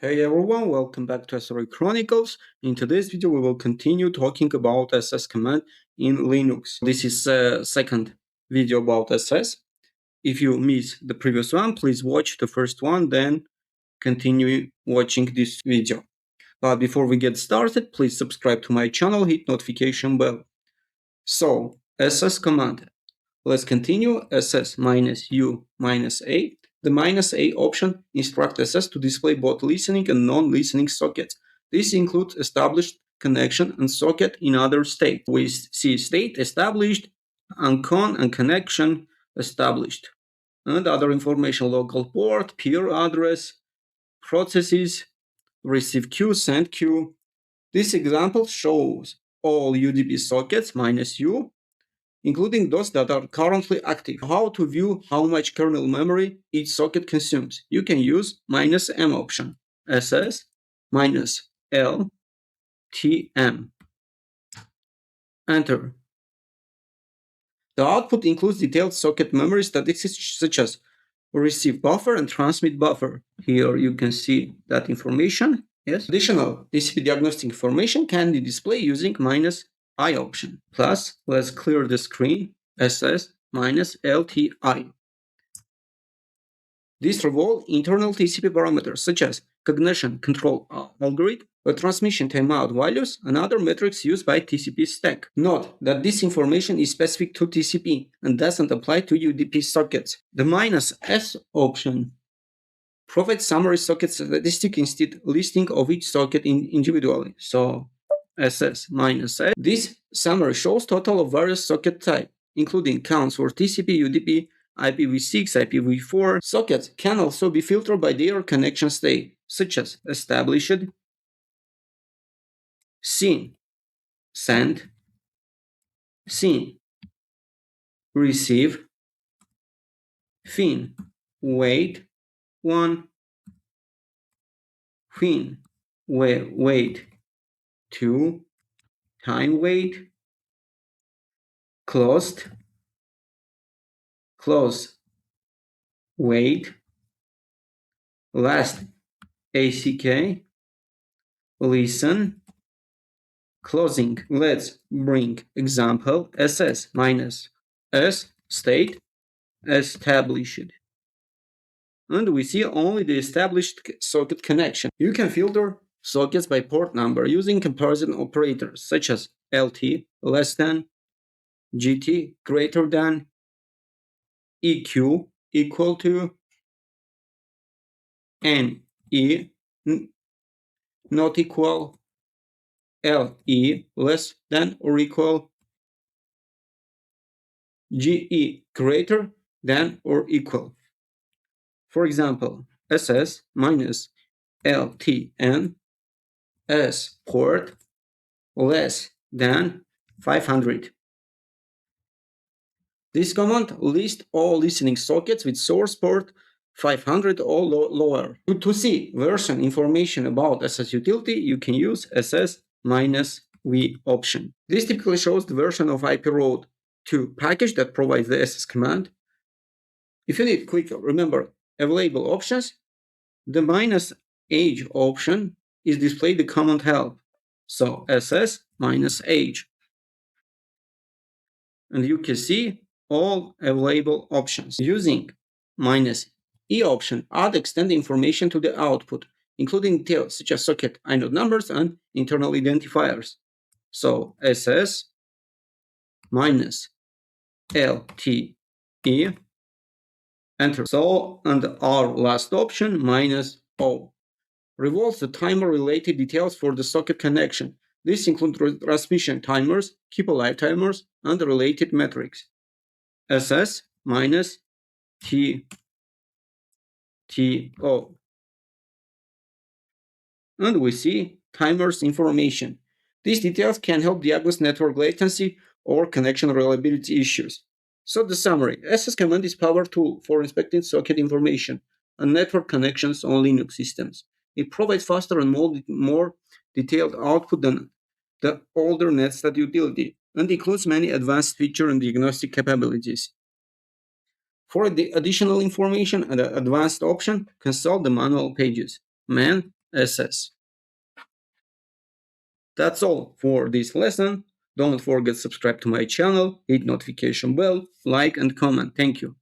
Hey everyone, welcome back to SRE Chronicles. In today's video, we will continue talking about SS command in Linux. This is the second video about SS. If you missed the previous one, please watch the first one, then continue watching this video. But before we get started, please subscribe to my channel, hit notification bell. So, SS command. Let's continue. SS -U -A. The -A option instructs SS to display both listening and non-listening sockets. This includes established connection and socket in other state. We see state established, uncon and connection established. And other information, local port, peer address, processes, receive queue, send queue. This example shows all UDP sockets -U, including those that are currently active. How to view how much kernel memory each socket consumes? You can use -M option. SS -LTM. Enter. The output includes detailed socket memory statistics such as receive buffer and transmit buffer. Here you can see that information. Yes. Additional TCP diagnostic information can be displayed using -I option. Plus, let's clear the screen. SS -LTI. These revolve internal TCP parameters such as cognition control algorithm, or transmission timeout values, and other metrics used by TCP stack. Note that this information is specific to TCP and doesn't apply to UDP sockets. The -S option provides summary socket statistic instead listing of each socket individually. So SS -S. This summary shows total of various socket type, including counts for TCP, UDP, IPv6, IPv4. Sockets can also be filtered by their connection state, such as established, seen, send, seen, receive, fin, wait, one, fin, wait, two, time wait, closed, close, wait, last, ACK, listen, closing. Let's bring example SS -S state established. And we see only the established socket connection. You can filter sockets by port number using comparison operators such as LT less than, GT greater than, EQ equal to, NE not equal, LE less than or equal, GE greater than or equal. For example, SS -LTN S port less than 500. This command lists all listening sockets with source port 500 or lower. To see version information about SS utility, you can use SS -V option. This typically shows the version of IP route 2 package that provides the SS command. If you need quick remember available options, the -H option is displayed the command help. So SS -H. And you can see all available options. Using -E option, add extend information to the output, including details such as socket inode numbers and internal identifiers. So SS -LTE, enter. So, and our last option, -O, revolves the timer-related details for the socket connection. This includes transmission timers, keep alive timers, and related metrics. SS -TO. And we see timers information. These details can help diagnose network latency or connection reliability issues. So the summary, SS command is a power tool for inspecting socket information and network connections on Linux systems. It provides faster and more detailed output than the older Netstat utility and includes many advanced feature and diagnostic capabilities. For the additional information and the advanced option, consult the manual pages. Man SS. That's all for this lesson. Don't forget to subscribe to my channel, hit notification bell, like and comment. Thank you.